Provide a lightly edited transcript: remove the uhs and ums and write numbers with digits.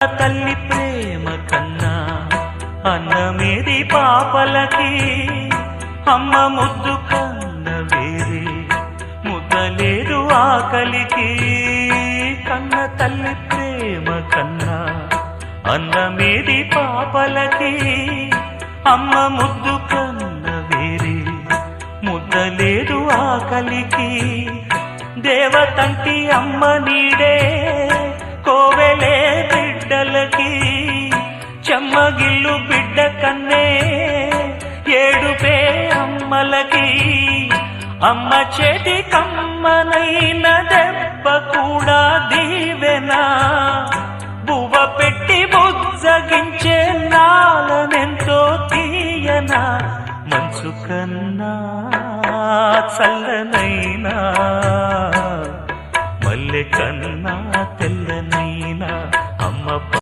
తల్లి ప్రేమ కన్నా అన్నమేది పాపలకి, అమ్మ ముద్దు కన్న వేరే ముద్దలేదు ఆకలికి. కన్న తల్లి ప్రేమ కన్నా అన్నమేది పాపలకి, అమ్మ ముద్దు కన్న వేరే ముద్దలేదు ఆకలికి. దేవతంటి అమ్మ నీడే కోవెలే బిడ్డలకి, చెమ్మగిల్లు బిడ్డ కన్నే ఏడుపే అమ్మలకి. అమ్మ చేతి కమ్మనైన దెబ్బ కూడా దీవెనా, బువ్వ పెట్టి బుజ్జగించే నాలనెంతో తీయనా, మంచు కన్నా చల్లనైనా